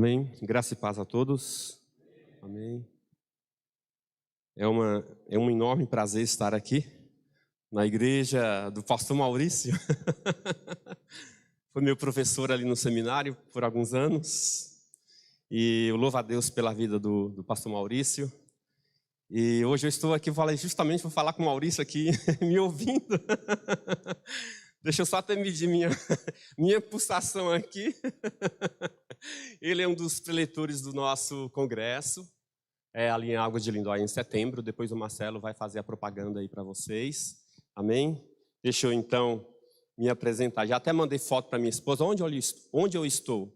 Amém. Graça e paz a todos. Amém. É um enorme prazer estar aqui na igreja do pastor Maurício. Foi meu professor ali no seminário por alguns anos. E eu louvo a Deus pela vida do pastor Maurício. E hoje eu estou aqui justamente para falar com o Maurício aqui, me ouvindo. Deixa eu só até medir minha pulsação aqui. Ele é um dos preletores do nosso congresso, ali em Águas de Lindóia, em setembro. Depois o Marcelo vai fazer a propaganda aí para vocês. Amém? Deixa eu então me apresentar. Já até mandei foto para minha esposa. Onde eu estou?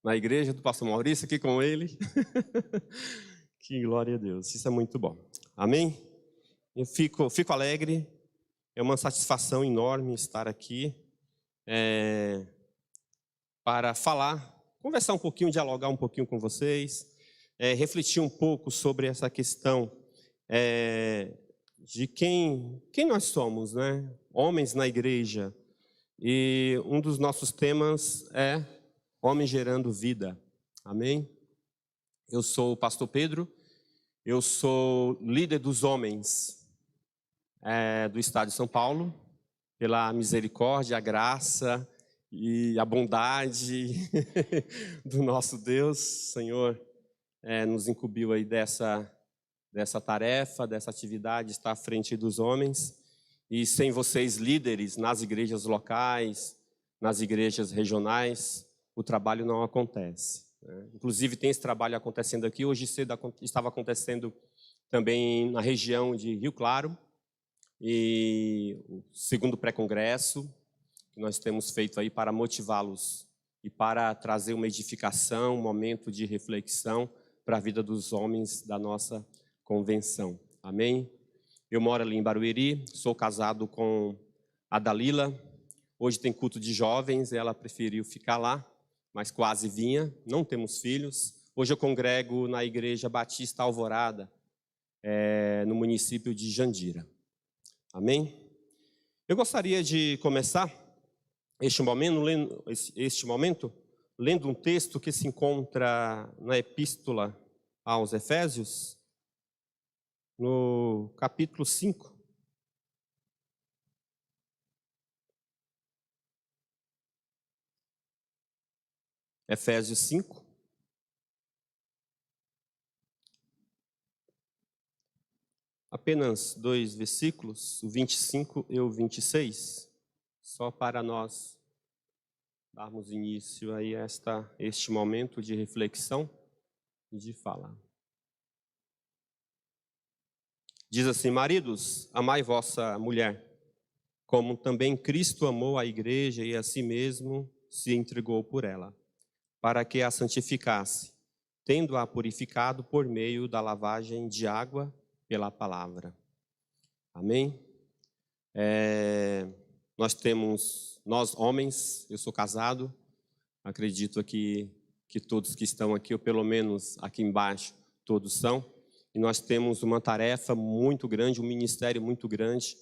Na igreja do pastor Maurício, aqui com ele. Que glória a Deus. Isso é muito bom. Amém? Eu fico alegre. É uma satisfação enorme estar aqui para falar, conversar um pouquinho, dialogar um pouquinho com vocês, refletir um pouco sobre essa questão de quem nós somos, né? Homens na igreja. E um dos nossos temas é Homem Gerando Vida. Amém? Eu sou o pastor Pedro, eu sou líder dos homens do estado de São Paulo, pela misericórdia, a graça e a bondade do nosso Deus. Senhor, nos incumbiu aí dessa tarefa, dessa atividade, estar à frente dos homens. E sem vocês, líderes, nas igrejas locais, nas igrejas regionais, o trabalho não acontece. Inclusive, tem esse trabalho acontecendo aqui. Hoje cedo estava acontecendo também na região de Rio Claro, e o segundo pré-congresso que nós temos feito aí para motivá-los e para trazer uma edificação, um momento de reflexão para a vida dos homens da nossa convenção. Amém? Eu moro ali em Barueri, sou casado com a Dalila. Hoje tem culto de jovens, ela preferiu ficar lá, mas quase vinha. Não temos filhos. Hoje eu congrego na Igreja Batista Alvorada, no município de Jandira. Amém? Eu gostaria de começar este momento lendo um texto que se encontra na Epístola aos Efésios, no capítulo 5. Efésios 5. Apenas 2 versículos, o 25 e o 26, só para nós darmos início a este momento de reflexão e de fala. Diz assim: maridos, amai vossa mulher, como também Cristo amou a igreja e a si mesmo se entregou por ela, para que a santificasse, tendo-a purificado por meio da lavagem de água pela palavra. Amém? Nós homens, eu sou casado, acredito aqui que todos que estão aqui, ou pelo menos aqui embaixo, todos são, e nós temos uma tarefa muito grande, um ministério muito grande,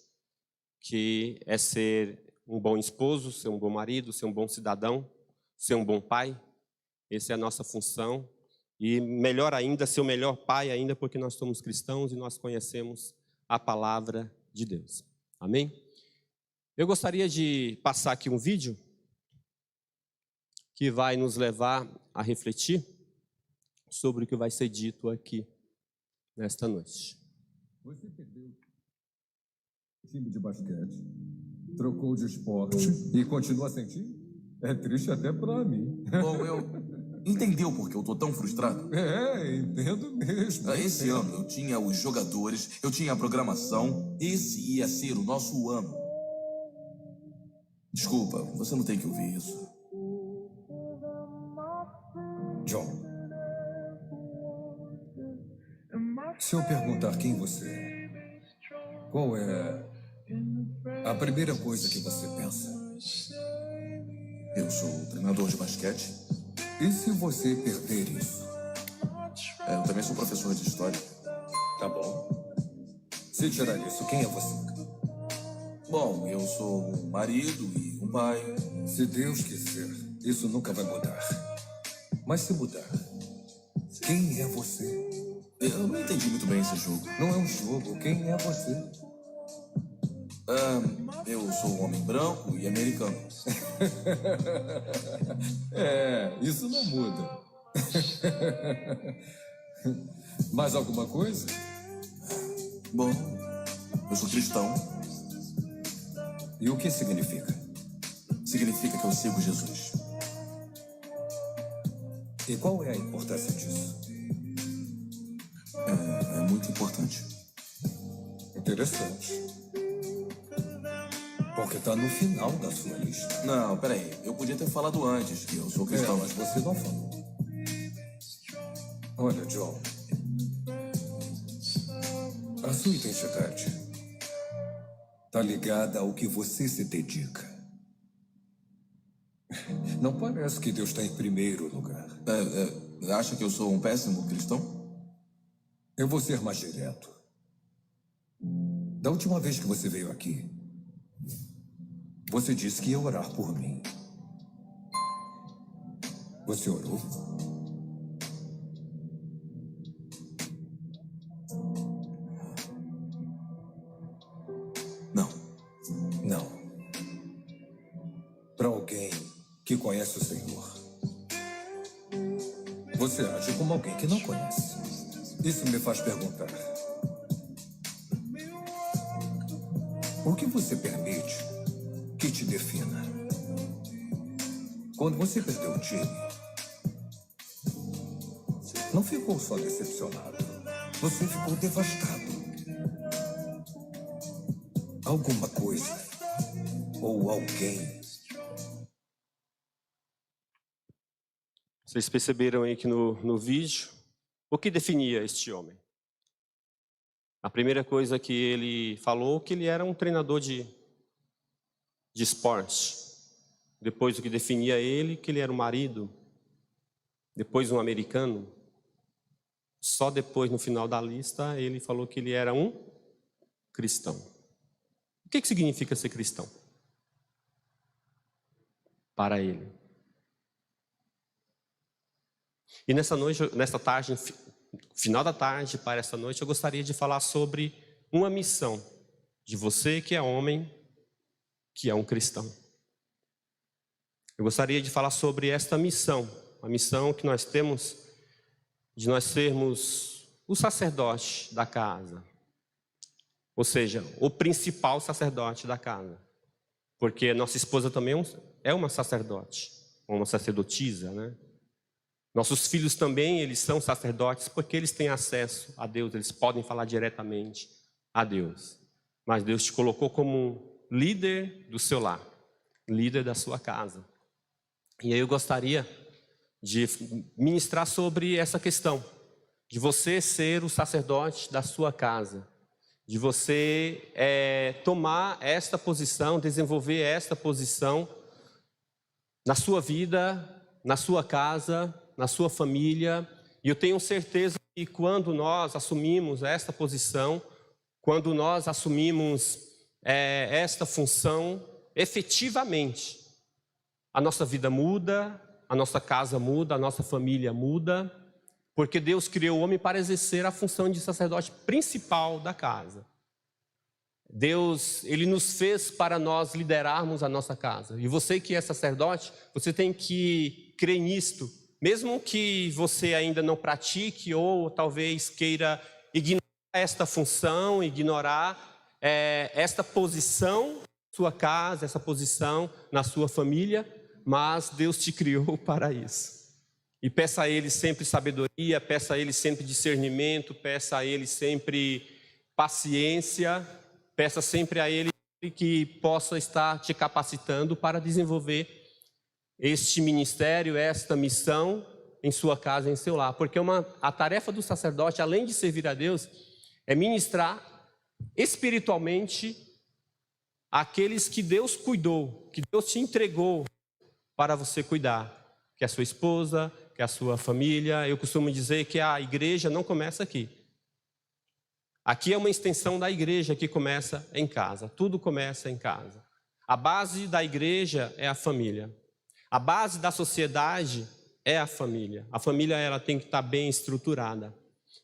que é ser um bom esposo, ser um bom marido, ser um bom cidadão, ser um bom pai. Essa é a nossa função. E melhor ainda, ser o melhor pai ainda, porque nós somos cristãos e nós conhecemos a palavra de Deus. Amém? Eu gostaria de passar aqui um vídeo que vai nos levar a refletir sobre o que vai ser dito aqui nesta noite. Você perdeu o time de basquete, trocou de esporte e continua a sentir? É triste até para mim. Bom, entendeu por que eu tô tão frustrado? Entendo mesmo. Esse ano eu tinha os jogadores, eu tinha a programação. Esse ia ser o nosso ano. Desculpa, você não tem que ouvir isso. John, se eu perguntar quem você é, qual é a primeira coisa que você pensa? Eu sou o treinador de basquete. E se você perder isso? Eu também sou professor de história. Tá bom. Se tirar isso, quem é você? Bom, eu sou um marido e um pai. Se Deus quiser, isso nunca vai mudar. Mas se mudar, quem é você? Eu não entendi muito bem esse jogo. Não é um jogo. Quem é você? Eu sou um homem branco e americano. Isso não muda. Mais alguma coisa? Bom, eu sou cristão. E o que significa? Significa que eu sigo Jesus. E qual é a importância disso? É muito importante. Interessante. Porque está no final da sua lista. Não, peraí. Eu podia ter falado antes que eu sou cristão. Mas você não falou. Olha, John. A sua identidade está ligada ao que você se dedica. Não parece que Deus está em primeiro lugar. Acha que eu sou um péssimo cristão? Eu vou ser mais direto. Da última vez que você veio aqui, você disse que ia orar por mim. Você orou? Não. Não. Para alguém que conhece o Senhor, você age como alguém que não conhece. Isso me faz perguntar: o que você permite que te defina? Quando você perdeu o time, não ficou só decepcionado, você ficou devastado. Alguma coisa ou alguém. Vocês perceberam aí que no vídeo, o que definia este homem? A primeira coisa que ele falou, que ele era um treinador de esporte. Depois o que definia ele, que ele era um marido. Depois um americano. Só depois, no final da lista, ele falou que ele era um cristão. O que significa ser cristão? Para ele. E nessa noite, nessa tarde, final da tarde para essa noite, eu gostaria de falar sobre uma missão de você que é homem, que é um cristão. Eu gostaria de falar sobre esta missão, a missão que nós temos de nós sermos o sacerdote da casa. Ou seja, o principal sacerdote da casa. Porque nossa esposa também é uma sacerdote, uma sacerdotisa, né? Nossos filhos também, eles são sacerdotes porque eles têm acesso a Deus, eles podem falar diretamente a Deus. Mas Deus te colocou como líder do seu lar, líder da sua casa. E aí eu gostaria de ministrar sobre essa questão, de você ser o sacerdote da sua casa, de você tomar esta posição, desenvolver esta posição na sua vida, na sua casa, na sua família. E eu tenho certeza que quando nós assumimos esta posição, quando nós assumimos esta função, efetivamente, a nossa vida muda, a nossa casa muda, a nossa família muda, porque Deus criou o homem para exercer a função de sacerdote principal da casa. Deus, Ele nos fez para nós liderarmos a nossa casa. E você que é sacerdote, você tem que crer nisto. Mesmo que você ainda não pratique ou talvez queira ignorar esta função, ignorar esta posição na sua casa, essa posição na sua família, mas Deus te criou para isso. E peça a Ele sempre sabedoria, peça a Ele sempre discernimento, peça a Ele sempre paciência, peça sempre a Ele que possa estar te capacitando para desenvolver este ministério, esta missão em sua casa, em seu lar. Porque a tarefa do sacerdote, além de servir a Deus, é ministrar espiritualmente aqueles que Deus cuidou, que Deus te entregou para você cuidar, que é a sua esposa, que é a sua família. Eu costumo dizer que a igreja não começa aqui. Aqui é uma extensão da igreja que começa em casa. Tudo começa em casa. A base da igreja é a família. A base da sociedade é a família. A família ela tem que estar bem estruturada.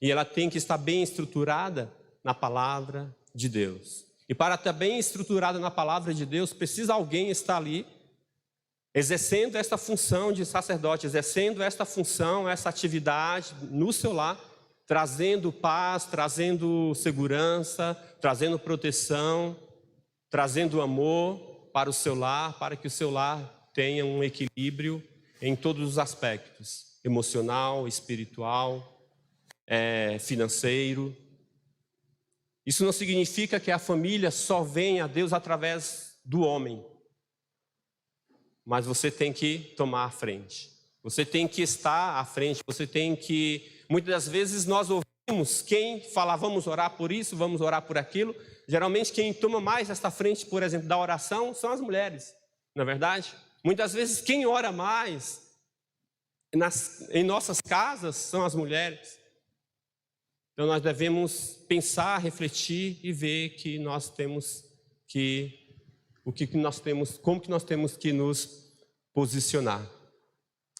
E ela tem que estar bem estruturada na palavra de Deus. E para estar bem estruturada na palavra de Deus, precisa alguém estar ali, exercendo esta função de sacerdote, exercendo esta função, essa atividade no seu lar, trazendo paz, trazendo segurança, trazendo proteção, trazendo amor para o seu lar, para que o seu lar tenha um equilíbrio em todos os aspectos, emocional, espiritual, financeiro. Isso não significa que a família só vem a Deus através do homem. Mas você tem que tomar a frente. Você tem que estar à frente. Você tem que... Muitas das vezes nós ouvimos quem fala, vamos orar por isso, vamos orar por aquilo. Geralmente quem toma mais esta frente, por exemplo, da oração, são as mulheres. Não é verdade? Muitas vezes quem ora mais em nossas casas são as mulheres. Então nós devemos pensar, refletir e ver que nós temos que... como que nós temos que nos posicionar.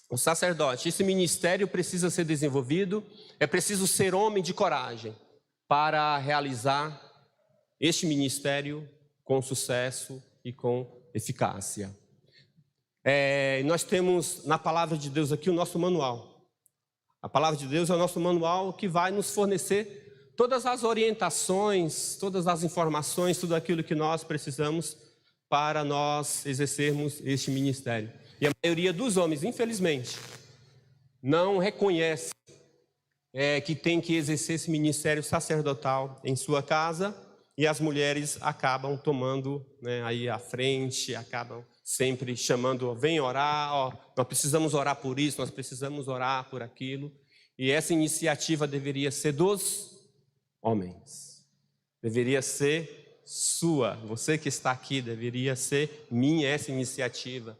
O sacerdote, esse ministério precisa ser desenvolvido, é preciso ser homem de coragem para realizar este ministério com sucesso e com eficácia. Nós temos na palavra de Deus aqui o nosso manual. A palavra de Deus é o nosso manual que vai nos fornecer todas as orientações, todas as informações, tudo aquilo que nós precisamos para nós exercermos este ministério. E a maioria dos homens, infelizmente, não reconhece que tem que exercer esse ministério sacerdotal em sua casa, e as mulheres acabam tomando aí à frente, acabam sempre chamando, vem orar, nós precisamos orar por isso, nós precisamos orar por aquilo. E essa iniciativa deveria ser dos homens, deveria ser sua, você que está aqui, deveria ser minha essa iniciativa.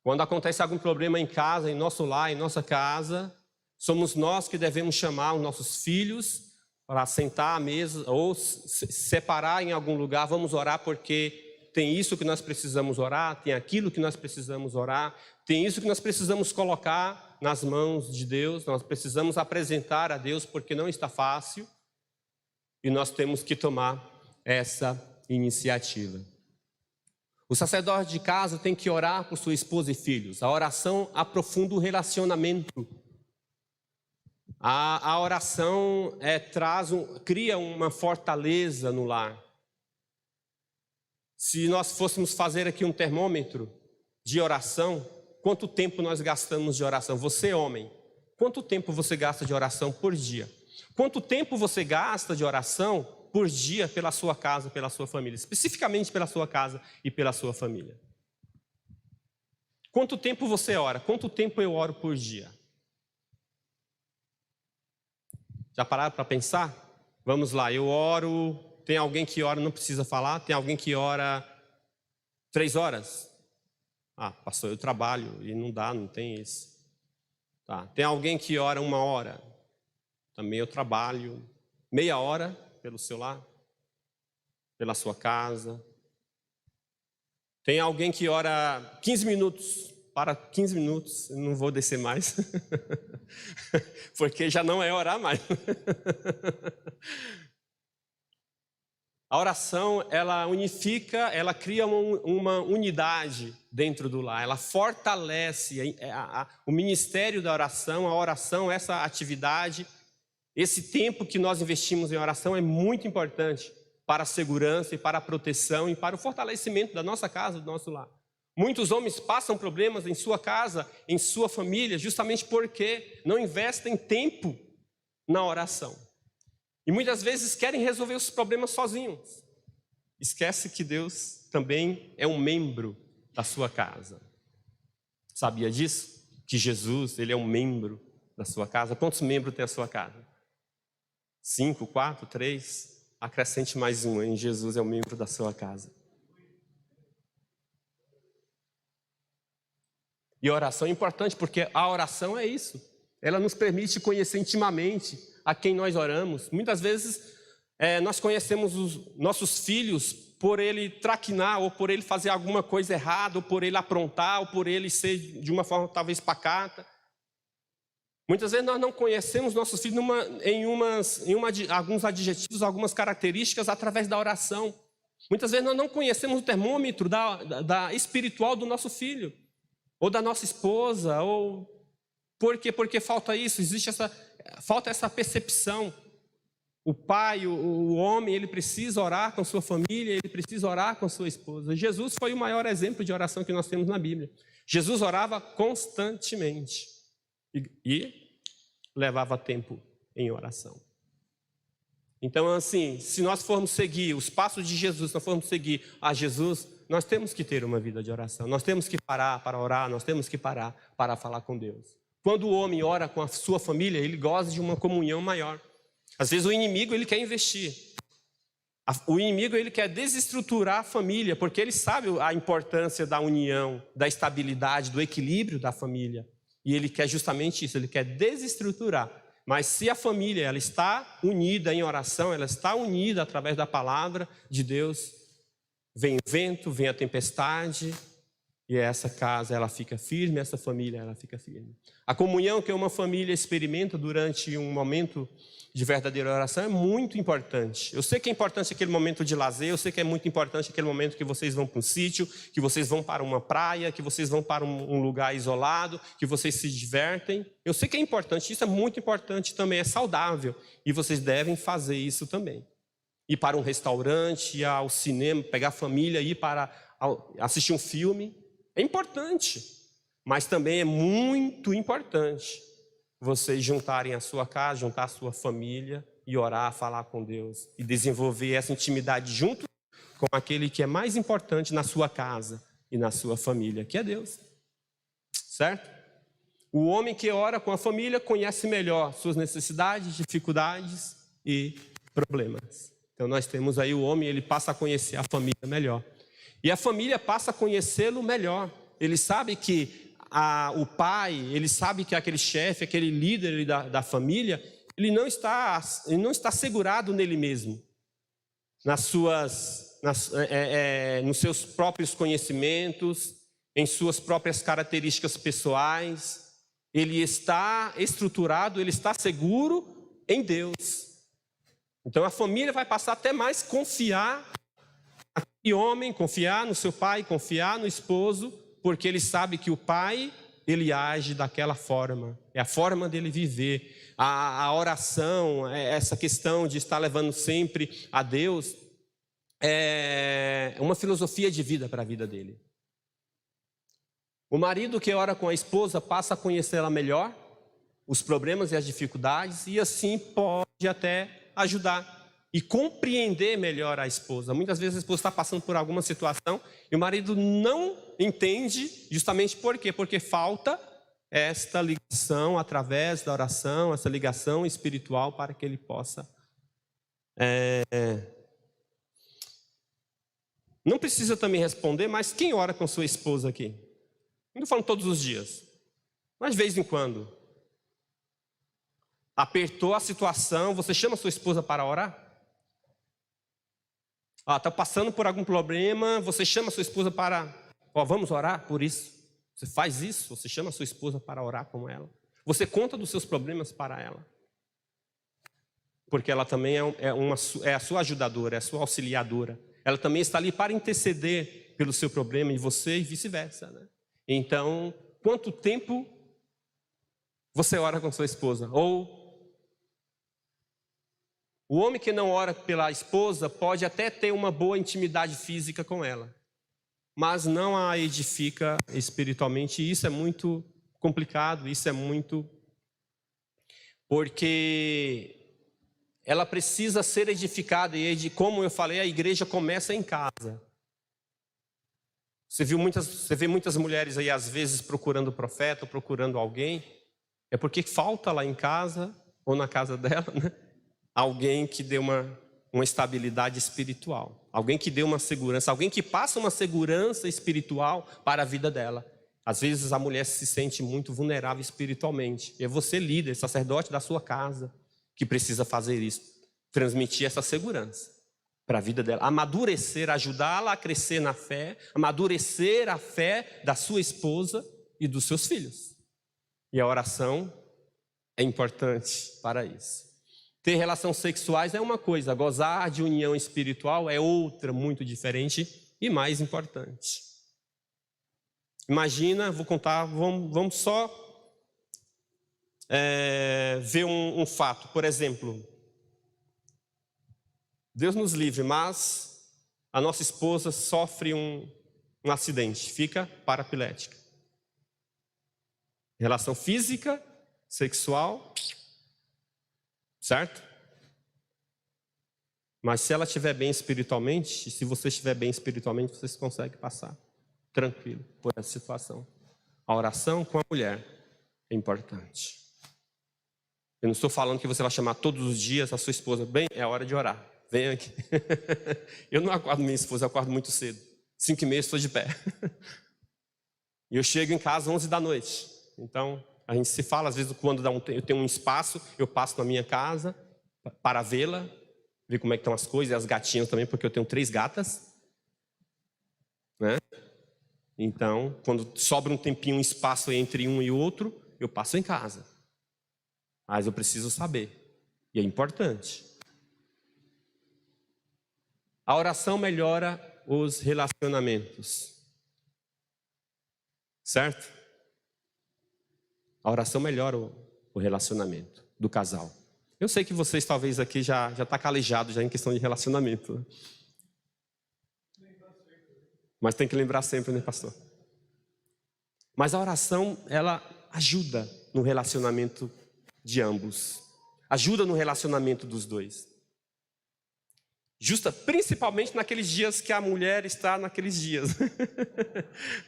Quando acontece algum problema em casa, em nosso lar, em nossa casa, somos nós que devemos chamar os nossos filhos para sentar à mesa ou separar em algum lugar, vamos orar porque tem isso que nós precisamos orar, tem aquilo que nós precisamos orar, tem isso que nós precisamos colocar nas mãos de Deus, nós precisamos apresentar a Deus porque não está fácil e nós temos que tomar essa iniciativa. O sacerdote de casa tem que orar por sua esposa e filhos. A oração aprofunda o relacionamento. A oração cria uma fortaleza no lar. Se nós fôssemos fazer aqui um termômetro de oração, quanto tempo nós gastamos de oração? Você, homem, quanto tempo você gasta de oração por dia? Quanto tempo você gasta de oração por dia pela sua casa, pela sua família? Especificamente pela sua casa e pela sua família. Quanto tempo você ora? Quanto tempo eu oro por dia? Já pararam para pensar? Vamos lá, eu oro... Tem alguém que ora, não precisa falar? Tem alguém que ora 3 horas? Ah, pastor, eu trabalho e não dá, não tem isso. Tá. Tem alguém que ora 1 hora? Também eu trabalho. Meia hora pelo celular? Pela sua casa? Tem alguém que ora 15 minutos? Para 15 minutos, não vou descer mais. Porque já não é orar mais. A oração, ela unifica, ela cria uma unidade dentro do lar, ela fortalece o ministério da oração, a oração, essa atividade, esse tempo que nós investimos em oração é muito importante para a segurança e para a proteção e para o fortalecimento da nossa casa, do nosso lar. Muitos homens passam problemas em sua casa, em sua família, justamente porque não investem tempo na oração. E muitas vezes querem resolver os problemas sozinhos. Esquece que Deus também é um membro da sua casa. Sabia disso? Que Jesus, Ele é um membro da sua casa. Quantos membros tem a sua casa? 5, 4, 3? Acrescente mais um, hein? Jesus é um membro da sua casa. E a oração é importante porque a oração é isso. Ela nos permite conhecer intimamente a quem nós oramos. Muitas vezes nós conhecemos os nossos filhos por ele traquinar, ou por ele fazer alguma coisa errada, ou por ele aprontar, ou por ele ser de uma forma talvez pacata. Muitas vezes nós não conhecemos nossos filhos alguns adjetivos, algumas características através da oração. Muitas vezes nós não conhecemos o termômetro da espiritual do nosso filho, ou da nossa esposa, ou por quê? Porque falta isso, falta essa percepção. O pai, o homem, ele precisa orar com sua família, ele precisa orar com sua esposa. Jesus foi o maior exemplo de oração que nós temos na Bíblia. Jesus orava constantemente e levava tempo em oração. Então, assim, se nós formos seguir os passos de Jesus, se nós formos seguir a Jesus, nós temos que ter uma vida de oração. Nós temos que parar para orar, nós temos que parar para falar com Deus. Quando o homem ora com a sua família, ele goza de uma comunhão maior. Às vezes o inimigo, ele quer investir. O inimigo, ele quer desestruturar a família, porque ele sabe a importância da união, da estabilidade, do equilíbrio da família. E ele quer justamente isso, ele quer desestruturar. Mas se a família ela está unida em oração, ela está unida através da palavra de Deus, vem o vento, vem a tempestade, e essa casa ela fica firme, essa família ela fica firme. A comunhão que uma família experimenta durante um momento de verdadeira oração é muito importante. Eu sei que é importante aquele momento de lazer, eu sei que é muito importante aquele momento que vocês vão para um sítio, que vocês vão para uma praia, que vocês vão para um lugar isolado, que vocês se divertem. Eu sei que é importante, isso é muito importante também, é saudável. E vocês devem fazer isso também. Ir para um restaurante, ir ao cinema, pegar a família, ir para assistir um filme. É importante, mas também é muito importante vocês juntarem a sua casa, juntar a sua família e orar, falar com Deus e desenvolver essa intimidade junto com aquele que é mais importante na sua casa e na sua família, que é Deus. Certo? O homem que ora com a família conhece melhor suas necessidades, dificuldades e problemas. Então nós temos aí o homem, ele passa a conhecer a família melhor. E a família passa a conhecê-lo melhor. Ele sabe que o pai, ele sabe que aquele chefe, aquele líder da família, ele não está segurado nele mesmo, nos seus próprios conhecimentos, em suas próprias características pessoais. Ele está estruturado, ele está seguro em Deus. Então a família vai passar até mais confiar naquele homem, confiar no seu pai, confiar no esposo, porque ele sabe que o pai, ele age daquela forma, é a forma dele viver. A oração, essa questão de estar levando sempre a Deus, é uma filosofia de vida para a vida dele. O marido que ora com a esposa passa a conhecê-la melhor, os problemas e as dificuldades, e assim pode até ajudar e compreender melhor a esposa. Muitas vezes a esposa está passando por alguma situação e o marido não entende, justamente por quê? Porque falta esta ligação através da oração, essa ligação espiritual para que ele possa... Não precisa também responder, mas quem ora com sua esposa aqui? Não estou falando todos os dias, mas de vez em quando. Apertou a situação, você chama sua esposa para orar? Está passando por algum problema, você chama sua esposa para... vamos orar por isso. Você faz isso, você chama sua esposa para orar com ela. Você conta dos seus problemas para ela. Porque ela também é a sua ajudadora, é a sua auxiliadora. Ela também está ali para interceder pelo seu problema, e você e vice-versa, né? Então, quanto tempo você ora com sua esposa? Ou o homem que não ora pela esposa pode até ter uma boa intimidade física com ela, mas não a edifica espiritualmente. E isso é muito complicado, isso é muito... Porque ela precisa ser edificada, e como eu falei, a igreja começa em casa. Você vê muitas mulheres aí às vezes procurando o profeta, procurando alguém, é porque falta lá em casa, ou na casa dela, né? Alguém que dê uma estabilidade espiritual, alguém que dê uma segurança, alguém que passa uma segurança espiritual para a vida dela. Às vezes a mulher se sente muito vulnerável espiritualmente, e é você, líder, sacerdote da sua casa, que precisa fazer isso, transmitir essa segurança para a vida dela, amadurecer, ajudá-la a crescer na fé, amadurecer a fé da sua esposa e dos seus filhos. E a oração é importante para isso. Ter relações sexuais é uma coisa, gozar de união espiritual é outra, muito diferente e mais importante. Imagina, vou contar, vamos só ver um fato. Por exemplo, Deus nos livre, mas a nossa esposa sofre um acidente, fica paraplética. Relação física, sexual, certo? Mas se ela estiver bem espiritualmente, se você estiver bem espiritualmente, vocês conseguem passar tranquilo por essa situação. A oração com a mulher é importante. Eu não estou falando que você vai chamar todos os dias a sua esposa, bem, é hora de orar, vem aqui. Eu não acordo minha esposa, eu acordo muito cedo, 5h30 estou de pé. E eu chego em casa 11 da noite. Então, a gente se fala, às vezes quando eu tenho um espaço, eu passo na minha casa para vê-la, ver como é que estão as coisas, e as gatinhas também, porque eu tenho 3 gatas. Né? Então, quando sobra um tempinho, um espaço entre um e outro, eu passo em casa. Mas eu preciso saber, e é importante. A oração melhora os relacionamentos. Certo? A oração melhora o relacionamento do casal. Eu sei que vocês talvez aqui já está calejado já em questão de relacionamento. Mas tem que lembrar sempre, né, pastor? Mas a oração, ela ajuda no relacionamento de ambos. Ajuda no relacionamento dos dois. Principalmente naqueles dias que a mulher está naqueles dias.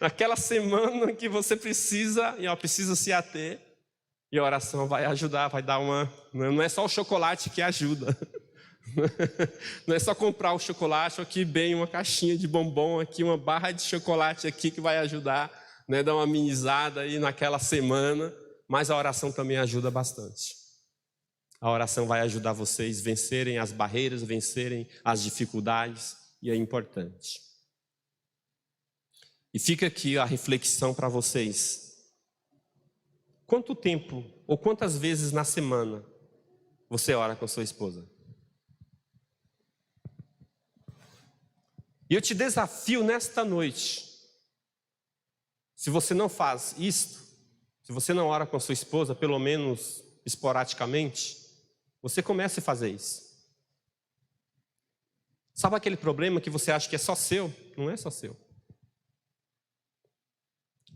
Naquela semana que você precisa se ater. E a oração vai ajudar, vai dar uma... Não é só o chocolate que ajuda. Não é só comprar o chocolate, aqui bem uma caixinha de bombom, aqui uma barra de chocolate aqui que vai ajudar, né, dar uma amenizada aí naquela semana. Mas a oração também ajuda bastante. A oração vai ajudar vocês a vencerem as barreiras, vencerem as dificuldades, e é importante. E fica aqui a reflexão para vocês. Quanto tempo ou quantas vezes na semana você ora com sua esposa? E eu te desafio nesta noite, se você não faz isto, se você não ora com sua esposa, pelo menos esporadicamente, você comece a fazer isso. Sabe aquele problema que você acha que é só seu? Não é só seu.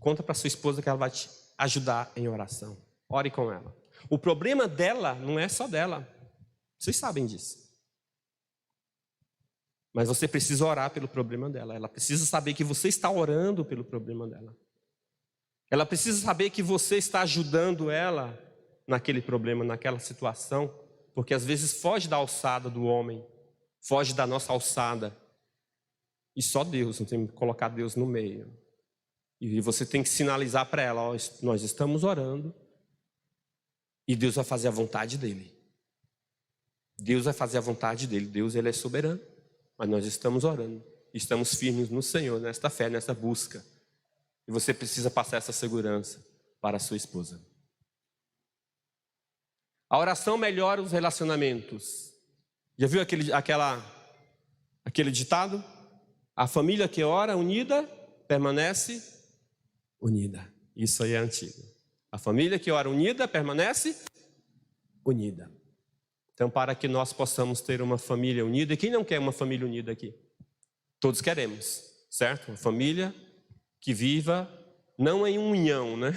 Conta para sua esposa que ela vai te ajudar em oração. Ore com ela. O problema dela não é só dela. Vocês sabem disso. Mas você precisa orar pelo problema dela. Ela precisa saber que você está orando pelo problema dela. Ela precisa saber que você está ajudando ela naquele problema, naquela situação. Porque às vezes foge da alçada do homem, foge da nossa alçada. E só Deus, não tem que colocar Deus no meio. E você tem que sinalizar para ela, ó, nós estamos orando e Deus vai fazer a vontade dEle. Deus vai fazer a vontade dEle. Deus, Ele é soberano, mas nós estamos orando. Estamos firmes no Senhor, nesta fé, nessa busca. E você precisa passar essa segurança para a sua esposa. A oração melhora os relacionamentos. Já viu aquele ditado? A família que ora unida, permanece unida. Isso aí é antigo. A família que ora unida, permanece unida. Então, para que nós possamos ter uma família unida, e quem não quer uma família unida aqui? Todos queremos, certo? Uma família que viva, não em união, né?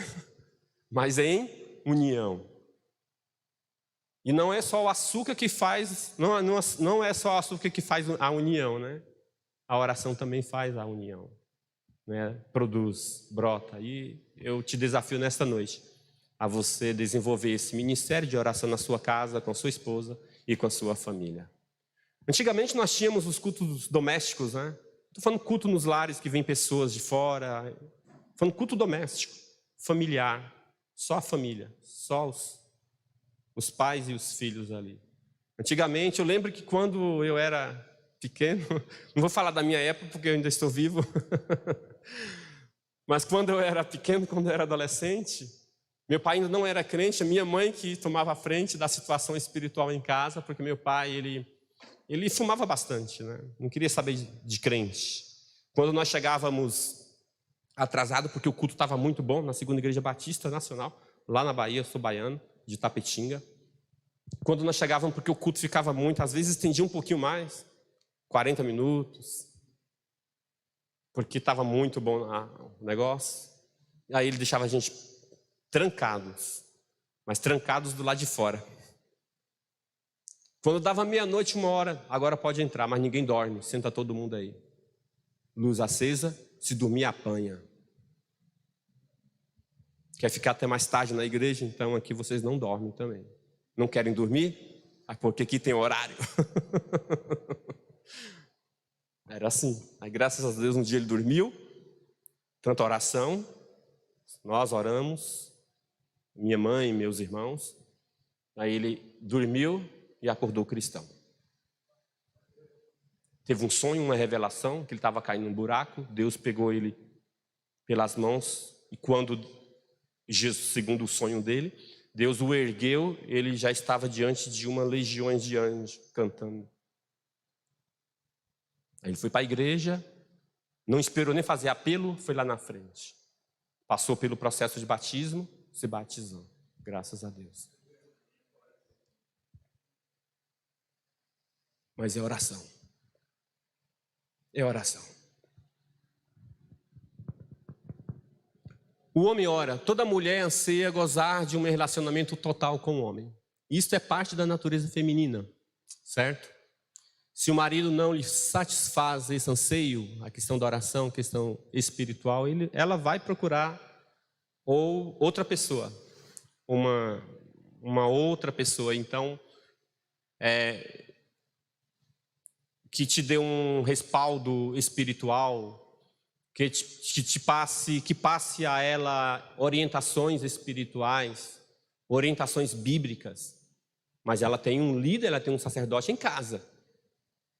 Mas em união. E não é só o açúcar que faz, não é só o açúcar que faz a união, né? A oração também faz a união, né? Produz, brota. E eu te desafio nesta noite a você desenvolver esse ministério de oração na sua casa, com a sua esposa e com a sua família. Antigamente nós tínhamos os cultos domésticos, né? Estou falando culto nos lares que vem pessoas de fora. Estou falando culto doméstico, familiar, só a família, só os pais e os filhos ali. Antigamente, eu lembro que quando eu era pequeno, não vou falar da minha época porque eu ainda estou vivo, mas quando eu era pequeno, quando eu era adolescente, Meu pai ainda não era crente, a minha mãe que tomava a frente da situação espiritual em casa, porque meu pai, ele fumava bastante, né? Não queria saber de crente. Quando nós chegávamos atrasado, porque o culto estava muito bom, na Segunda Igreja Batista Nacional, lá na Bahia, eu sou baiano, de Tapetinga. Quando nós chegávamos, porque o culto ficava muito, às vezes estendia um pouquinho mais, 40 minutos, porque estava muito bom o negócio. Aí ele deixava a gente trancados, mas trancados do lado de fora. Quando dava meia-noite, 1h, agora pode entrar, mas ninguém dorme, senta todo mundo aí. Luz acesa, se dormir apanha. Quer ficar até mais tarde na igreja? Então aqui vocês não dormem também. Não querem dormir? Porque aqui tem horário. Era assim. Aí graças a Deus um dia ele dormiu, tanta oração, nós oramos, minha mãe e meus irmãos. Aí ele dormiu e acordou cristão. Teve um sonho, uma revelação, que ele estava caindo num buraco. Deus pegou ele pelas mãos e quando Jesus, segundo o sonho dele, Deus o ergueu, ele já estava diante de uma legião de anjos cantando. Aí ele foi para a igreja, não esperou nem fazer apelo, foi lá na frente. Passou pelo processo de batismo, se batizou. Graças a Deus. Mas é oração. É oração. O homem ora, toda mulher anseia gozar de um relacionamento total com o homem. Isso é parte da natureza feminina, certo? Se o marido não lhe satisfaz esse anseio, a questão da oração, a questão espiritual, ela vai procurar outra pessoa, uma outra pessoa. Então, que te dê um respaldo espiritual, que passe a ela orientações espirituais, orientações bíblicas. Mas ela tem um líder, ela tem um sacerdote em casa,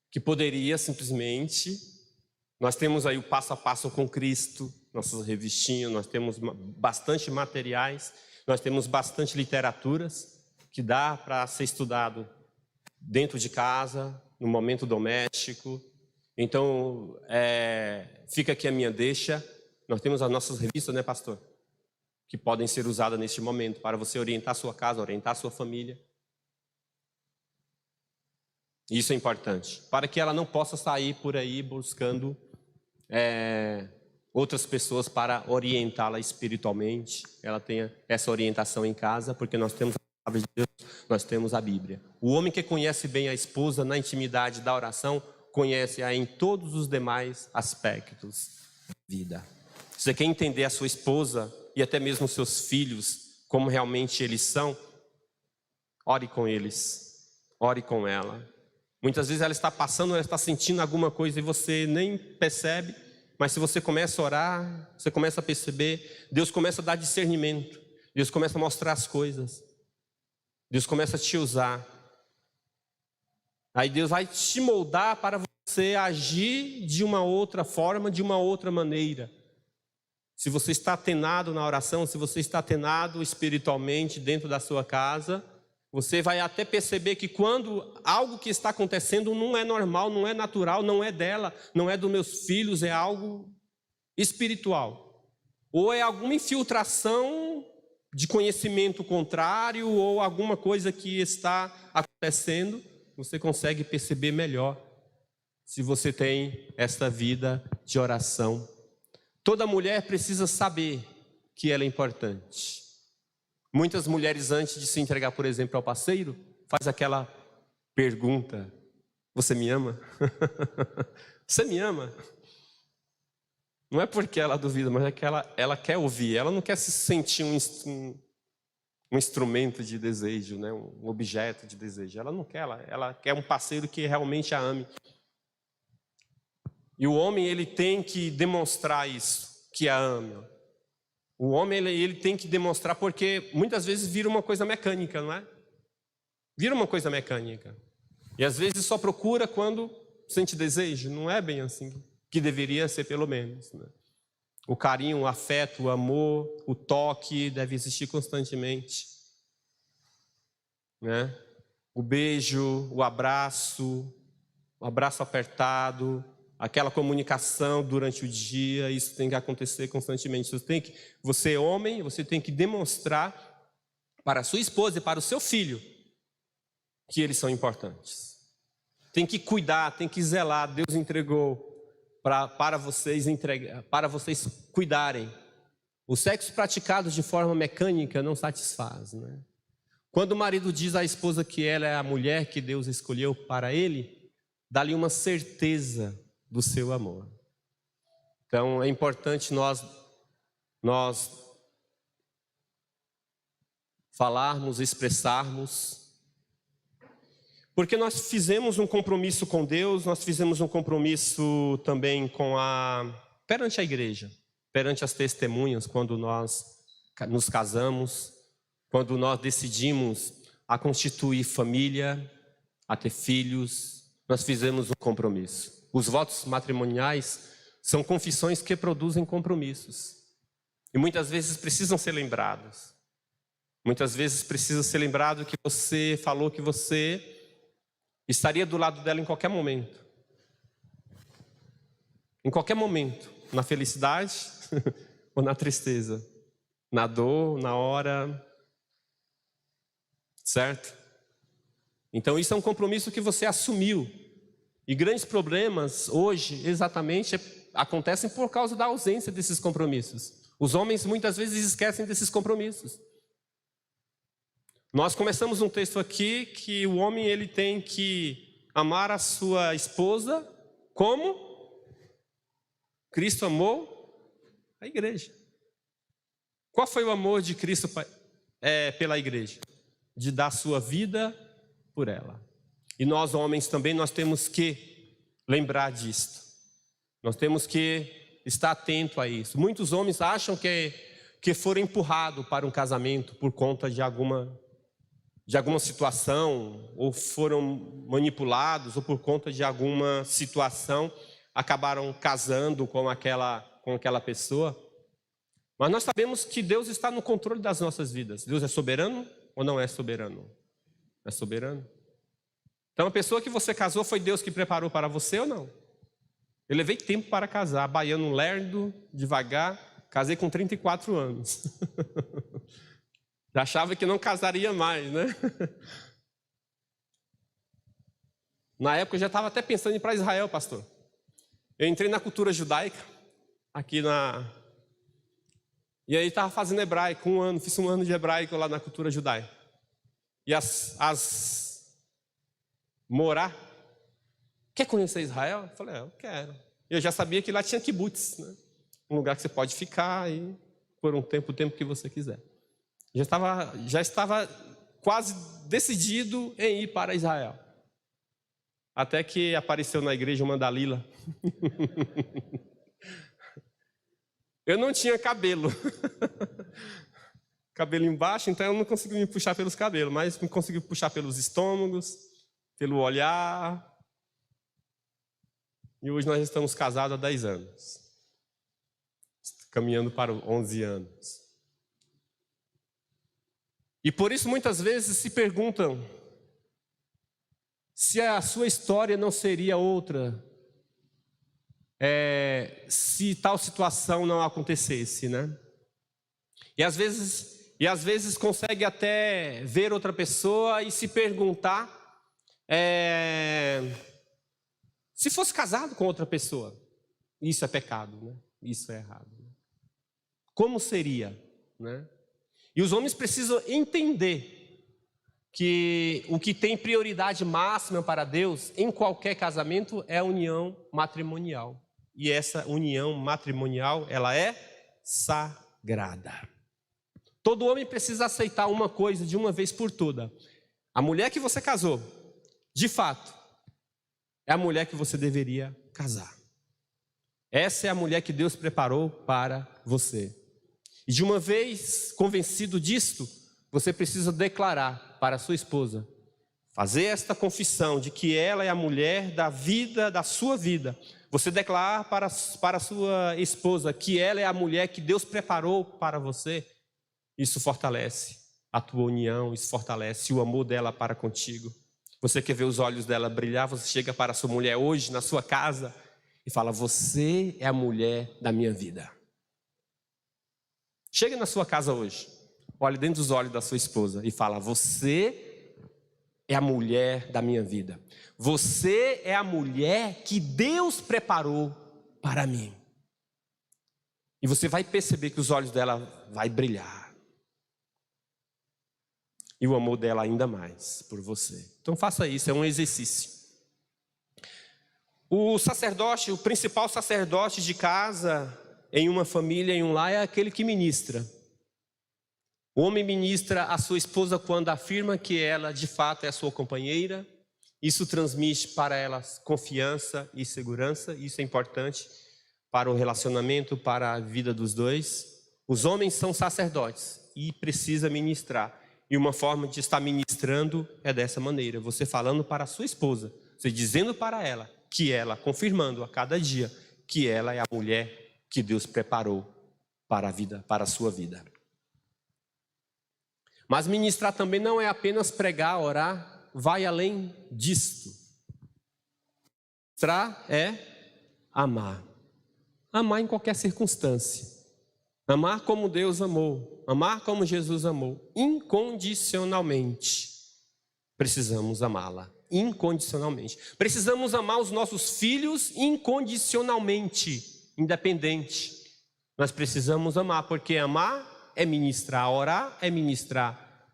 que poderia simplesmente... Nós temos aí o passo a passo com Cristo, nossos revistinhos, nós temos bastante materiais, nós temos bastante literaturas que dá para ser estudado dentro de casa, no momento doméstico. Então, fica aqui a minha deixa. Nós temos as nossas revistas, né, pastor? Que podem ser usadas neste momento para você orientar a sua casa, orientar a sua família. Isso é importante, para que ela não possa sair por aí buscando outras pessoas para orientá-la espiritualmente. Ela tenha essa orientação em casa, porque nós temos a palavra de Deus, nós temos a Bíblia. O homem que conhece bem a esposa na intimidade da oração, conhece-a em todos os demais aspectos da vida. Se você quer entender a sua esposa e até mesmo os seus filhos, como realmente eles são, ore com eles, ore com ela. Muitas vezes ela está passando, ela está sentindo alguma coisa e você nem percebe, mas se você começa a orar, você começa a perceber, Deus começa a dar discernimento, Deus começa a mostrar as coisas, Deus começa a te usar. Aí Deus vai te moldar para você agir de uma outra forma, de uma outra maneira. Se você está atenado na oração, se você está atenado espiritualmente dentro da sua casa, você vai até perceber que quando algo que está acontecendo não é normal, não é natural, não é dela, não é dos meus filhos, é algo espiritual. Ou é alguma infiltração de conhecimento contrário, ou alguma coisa que está acontecendo, você consegue perceber melhor se você tem esta vida de oração. Toda mulher precisa saber que ela é importante. Muitas mulheres, antes de se entregar, por exemplo, ao parceiro, faz aquela pergunta: você me ama? Você me ama? Não é porque ela duvida, mas é que ela quer ouvir. Ela não quer se sentir um instrumento de desejo, né? Um objeto de desejo. Ela não quer, ela quer um parceiro que realmente a ame. E o homem, ele tem que demonstrar isso, que a ama. O homem, ele tem que demonstrar, porque muitas vezes vira uma coisa mecânica, não é? Vira uma coisa mecânica. E às vezes só procura quando sente desejo. Não é bem assim que deveria ser, pelo menos, né? O carinho, o afeto, o amor, o toque deve existir constantemente, né? O beijo, o abraço apertado, aquela comunicação durante o dia, isso tem que acontecer constantemente. Você homem, você tem que demonstrar para a sua esposa e para o seu filho que eles são importantes. Tem que cuidar, tem que zelar. Deus entregou para vocês cuidarem. O sexo praticado de forma mecânica não satisfaz, né? Quando o marido diz à esposa que ela é a mulher que Deus escolheu para ele, dá-lhe uma certeza do seu amor. Então é importante nós falarmos, expressarmos, porque nós fizemos um compromisso com Deus, nós fizemos um compromisso também perante a igreja, perante as testemunhas, quando nós nos casamos, quando nós decidimos a constituir família, a ter filhos, nós fizemos um compromisso. Os votos matrimoniais são confissões que produzem compromissos. E muitas vezes precisam ser lembrados. Muitas vezes precisa ser lembrado que você falou que você estaria do lado dela em qualquer momento. Em qualquer momento. Na felicidade ou na tristeza. Na dor, na hora. Certo? Então isso é um compromisso que você assumiu. E grandes problemas hoje, exatamente, acontecem por causa da ausência desses compromissos. Os homens muitas vezes esquecem desses compromissos. Nós começamos um texto aqui que o homem ele tem que amar a sua esposa como Cristo amou a igreja. Qual foi o amor de Cristo pela igreja? De dar sua vida por ela. E nós homens também, nós temos que lembrar disto. Nós temos que estar atento a isso. Muitos homens acham que foram empurrados para um casamento por conta de alguma situação, ou foram manipulados, ou por conta de alguma situação, acabaram casando com aquela pessoa. Mas nós sabemos que Deus está no controle das nossas vidas. Deus é soberano ou não é soberano? É soberano. Então a pessoa que você casou foi Deus que preparou para você ou não? Eu levei tempo para casar, baiano lerdo, devagar, casei com 34 anos. Já achava que não casaria mais, né? Na época eu já estava até pensando em ir para Israel, pastor. Eu entrei na cultura judaica, e aí estava fazendo hebraico, fiz um ano de hebraico lá na cultura judaica. E morar, quer conhecer Israel? Eu falei, eu quero. Eu já sabia que lá tinha kibbutz, né? Um lugar que você pode ficar e por o tempo que você quiser. Já estava quase decidido em ir para Israel. Até que apareceu na igreja uma Dalila. Eu não tinha cabelo. Cabelo embaixo, então eu não consegui me puxar pelos cabelos, mas me consegui puxar pelos estômagos, pelo olhar. E hoje nós estamos casados há 10 anos. Caminhando para 11 anos. E por isso muitas vezes se perguntam se a sua história não seria outra se tal situação não acontecesse, né? E às vezes consegue até ver outra pessoa e se perguntar se fosse casado com outra pessoa. Isso é pecado, né? Isso é errado. Né? Como seria, né? E os homens precisam entender que o que tem prioridade máxima para Deus em qualquer casamento é a união matrimonial. E essa união matrimonial, ela é sagrada. Todo homem precisa aceitar uma coisa de uma vez por toda. A mulher que você casou, de fato, é a mulher que você deveria casar. Essa é a mulher que Deus preparou para você. E de uma vez convencido disto, você precisa declarar para a sua esposa, fazer esta confissão de que ela é a mulher da vida, da sua vida, Você declarar para a sua esposa que ela é a mulher que Deus preparou para você, isso fortalece a tua união, isso fortalece o amor dela para contigo. Você quer ver os olhos dela brilhar, você chega para a sua mulher hoje na sua casa e fala: você é a mulher da minha vida. Chega na sua casa hoje, olhe dentro dos olhos da sua esposa e fala: você é a mulher da minha vida. Você é a mulher que Deus preparou para mim. E você vai perceber que os olhos dela vai brilhar. E o amor dela ainda mais por você. Então faça isso, é um exercício. O sacerdote, o principal sacerdote de casa, em uma família, em um lar, é aquele que ministra. O homem ministra a sua esposa quando afirma que ela de fato é a sua companheira. Isso transmite para ela confiança e segurança. Isso é importante para o relacionamento, para a vida dos dois. Os homens são sacerdotes e precisa ministrar. E uma forma de estar ministrando é dessa maneira: você falando para a sua esposa, você dizendo para ela que ela, confirmando a cada dia que ela é a mulher que Deus preparou para a vida, para a sua vida. Mas ministrar também não é apenas pregar, orar, vai além disto. Ministrar é amar. Amar em qualquer circunstância. Amar como Deus amou, amar como Jesus amou, incondicionalmente. Precisamos amá-la, incondicionalmente. Precisamos amar os nossos filhos incondicionalmente, independente. Nós precisamos amar, porque amar é ministrar, orar é ministrar.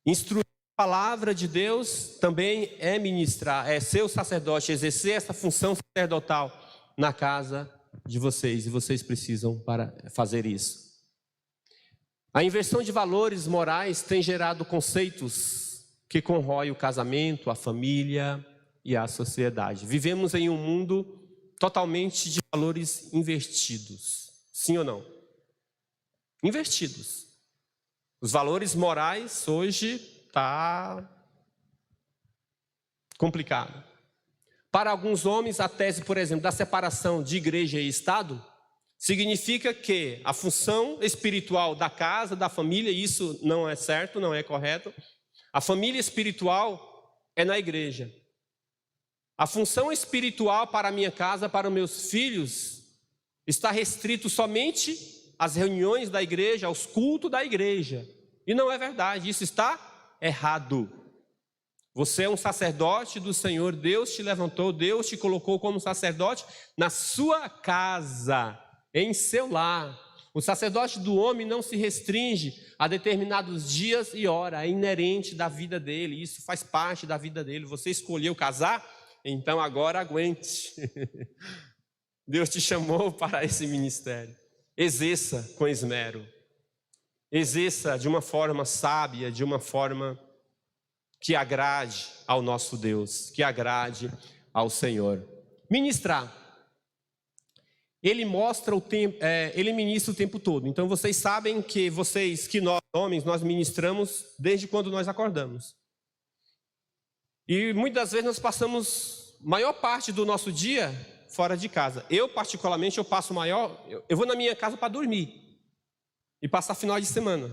Instruir a palavra de Deus também é ministrar, é ser o sacerdote, exercer essa função sacerdotal na casa de vocês, e vocês precisam para fazer isso. A inversão de valores morais tem gerado conceitos que corroem o casamento, a família e a sociedade. Vivemos em um mundo totalmente de valores invertidos, sim ou não? Invertidos. Os valores morais hoje está complicado. Para alguns homens, a tese, por exemplo, da separação de igreja e Estado significa que a função espiritual da casa, da família, isso não é certo, não é correto. A família espiritual é na igreja. A função espiritual para a minha casa, para os meus filhos, está restrito somente às reuniões da igreja, aos cultos da igreja. E não é verdade, isso está errado. Você é um sacerdote do Senhor, Deus te levantou, Deus te colocou como sacerdote na sua casa, em seu lar. O sacerdote do homem não se restringe a determinados dias e horas, é inerente da vida dele, isso faz parte da vida dele. Você escolheu casar? Então agora aguente. Deus te chamou para esse ministério. Exerça com esmero. Exerça de uma forma sábia, de uma forma que agrade ao nosso Deus, que agrade ao Senhor. Ministrar. Ele mostra o tempo, ele ministra o tempo todo. Então vocês sabem que nós homens, nós ministramos desde quando nós acordamos. E muitas vezes nós passamos maior parte do nosso dia fora de casa. Eu particularmente, eu vou na minha casa para dormir e passar final de semana.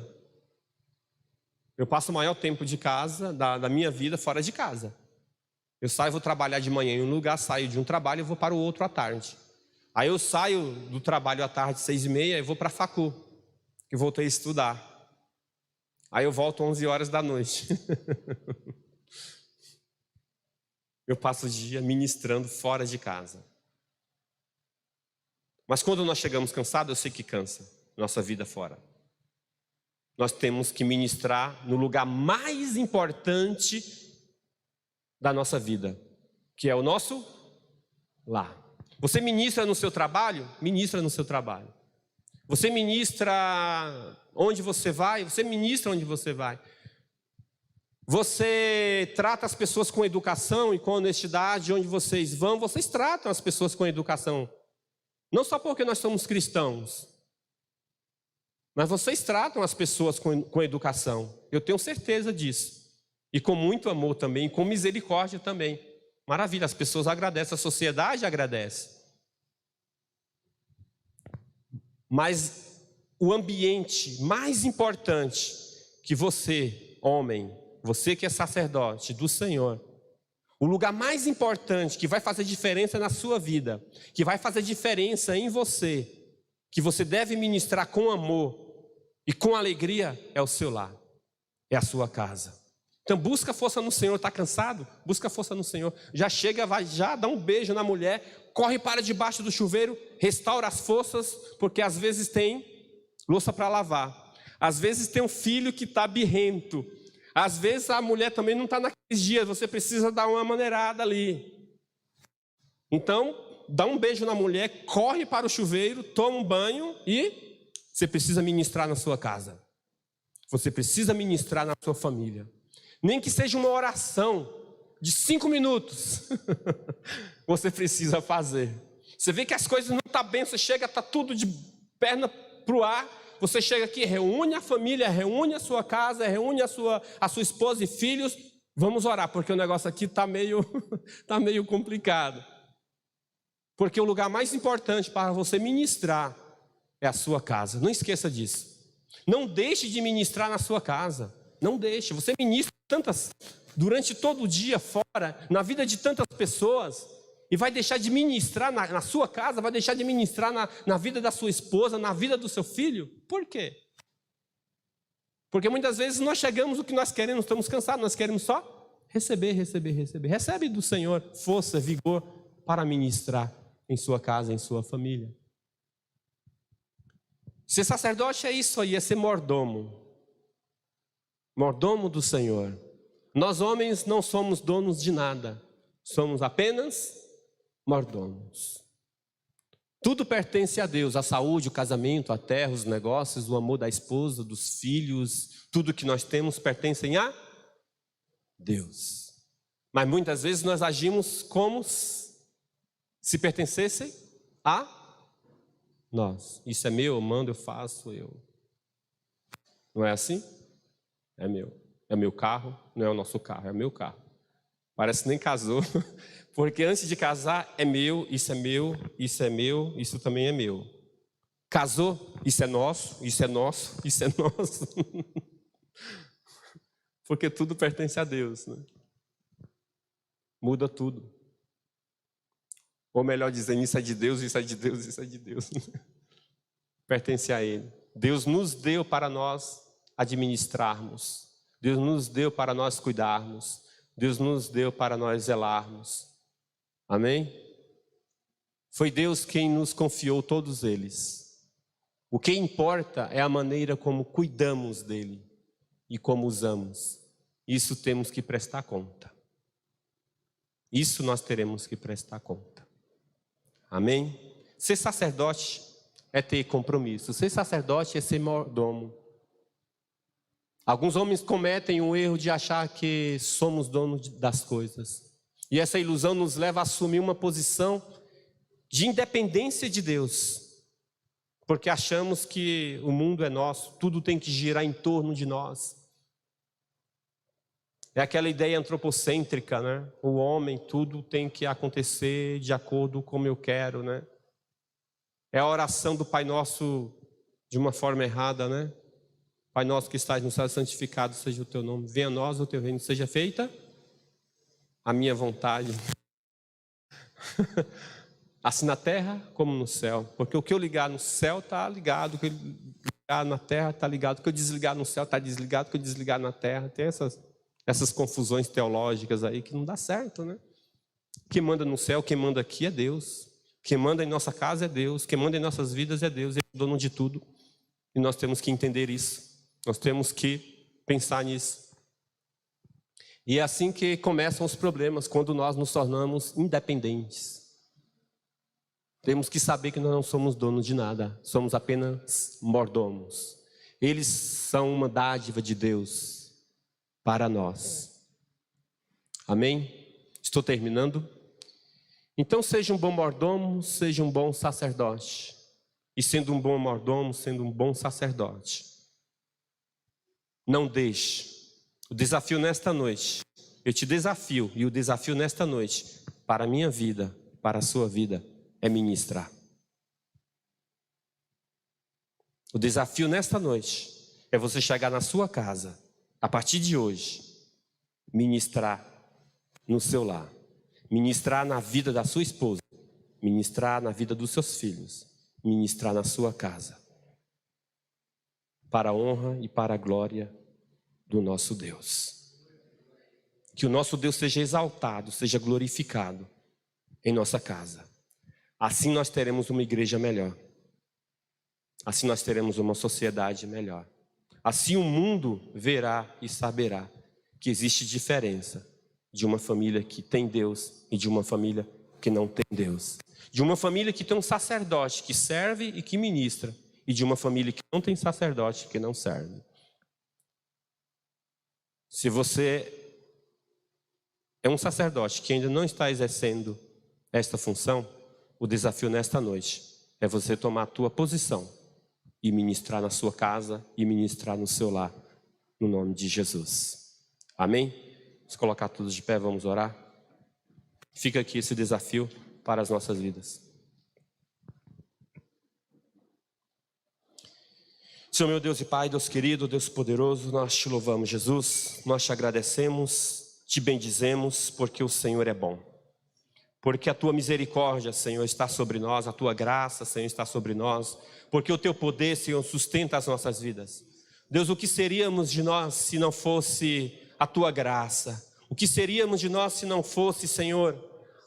Eu passo o maior tempo de casa, da minha vida, fora de casa. Eu saio, vou trabalhar de manhã em um lugar, saio de um trabalho e vou para o outro à tarde. Aí eu saio do trabalho à tarde, 6h30, e vou para a facu, que voltei a estudar. Aí eu volto 11 horas da noite. Eu passo o dia ministrando fora de casa. Mas quando nós chegamos cansados, eu sei que cansa, nossa vida fora. Nós temos que ministrar no lugar mais importante da nossa vida, que é o nosso lar. Você ministra no seu trabalho? Ministra no seu trabalho. Você ministra onde você vai? Você ministra onde você vai. Você trata as pessoas com educação e com honestidade onde vocês vão? Vocês tratam as pessoas com educação. Não só porque nós somos cristãos, mas vocês tratam as pessoas com educação. Eu tenho certeza disso. E com muito amor também, com misericórdia também. Maravilha, as pessoas agradecem, a sociedade agradece. Mas o ambiente mais importante que você, homem, você que é sacerdote do Senhor, o lugar mais importante que vai fazer diferença na sua vida, que vai fazer diferença em você, que você deve ministrar com amor e com alegria, é o seu lar, é a sua casa. Então busca força no Senhor. Está cansado? Busca força no Senhor. Já chega, vai já dá um beijo na mulher, corre para debaixo do chuveiro, restaura as forças, porque às vezes tem louça para lavar, às vezes tem um filho que está birrento, às vezes a mulher também não está naqueles dias, você precisa dar uma maneirada ali. Então dá um beijo na mulher, corre para o chuveiro, toma um banho e você precisa ministrar na sua casa. Você precisa ministrar na sua família. Nem que seja uma oração de 5 minutos, você precisa fazer. Você vê que as coisas não estão bem, você chega, está tudo de perna para o ar, você chega aqui, reúne a família, reúne a sua casa, reúne a sua esposa e filhos, vamos orar, porque o negócio aqui está tá meio complicado. Porque o lugar mais importante para você ministrar é a sua casa, não esqueça disso. Não deixe de ministrar na sua casa, não deixe, você ministra durante todo o dia fora, na vida de tantas pessoas, e vai deixar de ministrar na sua casa, vai deixar de ministrar na vida da sua esposa, na vida do seu filho. Por quê? Porque muitas vezes nós chegamos o que nós queremos, estamos cansados, nós queremos só receber. Recebe do Senhor força, vigor para ministrar em sua casa, em sua família. Ser sacerdote é isso aí, é ser mordomo. Mordomo do Senhor. Nós homens não somos donos de nada, somos apenas mordomos. Tudo pertence a Deus, a saúde, o casamento, a terra, os negócios, o amor da esposa, dos filhos, tudo que nós temos pertencem a Deus. Mas muitas vezes nós agimos como se pertencessem a nós. Isso é meu, eu mando, eu faço, eu. Não é assim? É meu carro, não é o nosso carro, é o meu carro. Parece que nem casou, porque antes de casar é meu, isso é meu, isso é meu, isso também é meu. Casou, isso é nosso, isso é nosso, isso é nosso. Porque tudo pertence a Deus, né? Muda tudo. Ou melhor dizendo, isso é de Deus, isso é de Deus, isso é de Deus. Pertence a Ele. Deus nos deu para nós administrarmos. Deus nos deu para nós cuidarmos. Deus nos deu para nós zelarmos. Amém? Foi Deus quem nos confiou todos eles. O que importa é a maneira como cuidamos dele e como usamos. Isso temos que prestar conta. Isso nós teremos que prestar conta. Amém? Ser sacerdote é ter compromisso. Ser sacerdote é ser mordomo. Alguns homens cometem o erro de achar que somos donos das coisas. E essa ilusão nos leva a assumir uma posição de independência de Deus. Porque achamos que o mundo é nosso, tudo tem que girar em torno de nós. É aquela ideia antropocêntrica, né? O homem, tudo tem que acontecer de acordo com como eu quero, né? É a oração do Pai Nosso de uma forma errada, né? Pai nosso que estás no céu, santificado seja o teu nome. Venha a nós o teu reino, seja feita a minha vontade. Assim na terra como no céu. Porque o que eu ligar no céu está ligado, o que eu ligar na terra está ligado, o que eu desligar no céu está desligado, o que eu desligar na terra. Tem essas confusões teológicas aí que não dá certo, né? Quem manda no céu, quem manda aqui é Deus. Quem manda em nossa casa é Deus. Quem manda em nossas vidas é Deus. Ele é o dono de tudo. E nós temos que entender isso. Nós temos que pensar nisso. E é assim que começam os problemas, quando nós nos tornamos independentes. Temos que saber que nós não somos donos de nada, somos apenas mordomos. Eles são uma dádiva de Deus para nós. Amém? Estou terminando. Então seja um bom mordomo, seja um bom sacerdote. E sendo um bom mordomo, sendo um bom sacerdote, não deixe. O desafio nesta noite eu te desafio, e o desafio nesta noite, para a minha vida, para a sua vida, é ministrar. O desafio nesta noite é você chegar na sua casa, a partir de hoje, ministrar no seu lar, ministrar na vida da sua esposa, ministrar na vida dos seus filhos, ministrar na sua casa, para a honra e para a glória do nosso Deus. Que o nosso Deus seja exaltado, seja glorificado em nossa casa. Assim nós teremos uma igreja melhor. Assim nós teremos uma sociedade melhor. Assim o mundo verá e saberá que existe diferença de uma família que tem Deus e de uma família que não tem Deus. De uma família que tem um sacerdote que serve e que ministra, e de uma família que não tem sacerdote que não serve. Se você é um sacerdote que ainda não está exercendo esta função, o desafio nesta noite é você tomar a tua posição e ministrar na sua casa e ministrar no seu lar, no nome de Jesus. Amém? Vamos colocar todos de pé, vamos orar? Fica aqui esse desafio para as nossas vidas. Senhor meu Deus e Pai, Deus querido, Deus poderoso, nós te louvamos, Jesus, nós te agradecemos, te bendizemos, porque o Senhor é bom. Porque a tua misericórdia, Senhor, está sobre nós, a tua graça, Senhor, está sobre nós, porque o teu poder, Senhor, sustenta as nossas vidas. Deus, o que seríamos de nós se não fosse a tua graça? O que seríamos de nós se não fosse, Senhor,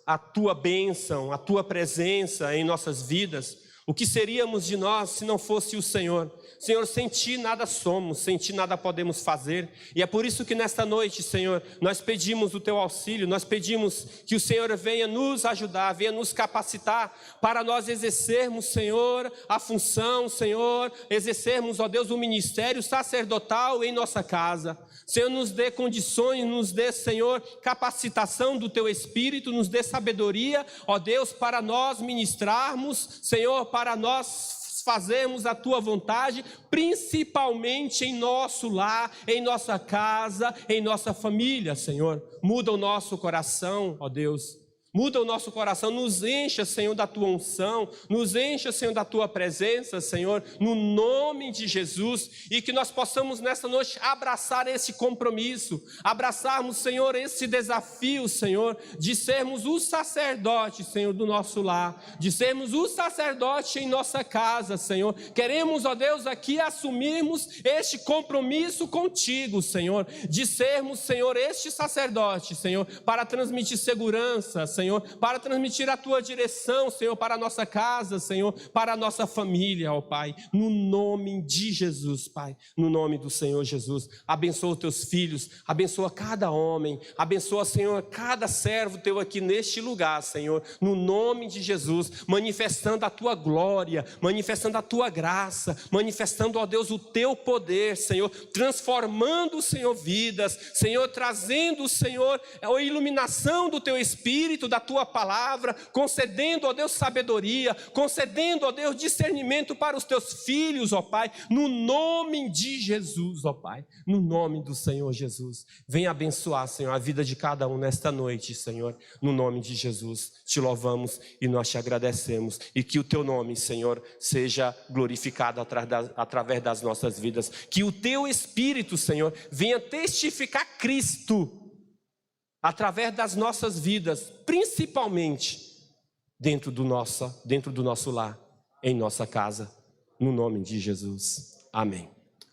a tua bênção, a tua presença em nossas vidas? O que seríamos de nós se não fosse o Senhor? Senhor, sem ti nada somos, sem ti nada podemos fazer. E é por isso que nesta noite, Senhor, nós pedimos o teu auxílio, nós pedimos que o Senhor venha nos ajudar, venha nos capacitar para nós exercermos, Senhor, a função, Senhor, exercermos, ó Deus, o ministério sacerdotal em nossa casa. Senhor, nos dê condições, nos dê, Senhor, capacitação do teu Espírito, nos dê sabedoria, ó Deus, para nós ministrarmos, Senhor, para nós fazermos a tua vontade, principalmente em nosso lar, em nossa casa, em nossa família, Senhor. Muda o nosso coração, ó Deus. Muda o nosso coração, nos encha, Senhor, da tua unção, nos encha, Senhor, da tua presença, Senhor, no nome de Jesus, e que nós possamos nesta noite abraçar esse compromisso, abraçarmos, Senhor, esse desafio, Senhor, de sermos o sacerdote, Senhor, do nosso lar, de sermos o sacerdote em nossa casa, Senhor. Queremos, ó Deus, aqui assumirmos este compromisso contigo, Senhor, de sermos, Senhor, este sacerdote, Senhor, para transmitir segurança, Senhor, para transmitir a tua direção, Senhor, para a nossa casa, Senhor, para a nossa família, ó Pai, no nome de Jesus, Pai, no nome do Senhor Jesus. Abençoa os teus filhos, abençoa cada homem, abençoa, Senhor, cada servo teu aqui neste lugar, Senhor, no nome de Jesus, manifestando a tua glória, manifestando a tua graça, manifestando, ó Deus, o teu poder, Senhor, transformando, Senhor, vidas, Senhor, trazendo, Senhor, a iluminação do teu Espírito, da tua palavra, concedendo, ó Deus, sabedoria, concedendo, ó Deus, discernimento para os teus filhos, ó Pai, no nome de Jesus, ó Pai, no nome do Senhor Jesus. Venha abençoar, Senhor, a vida de cada um nesta noite, Senhor, no nome de Jesus. Te louvamos e nós te agradecemos, e que o teu nome, Senhor, seja glorificado através das nossas vidas, que o teu Espírito, Senhor, venha testificar Cristo através das nossas vidas, principalmente dentro do nosso lar, em nossa casa, no nome de Jesus. Amém.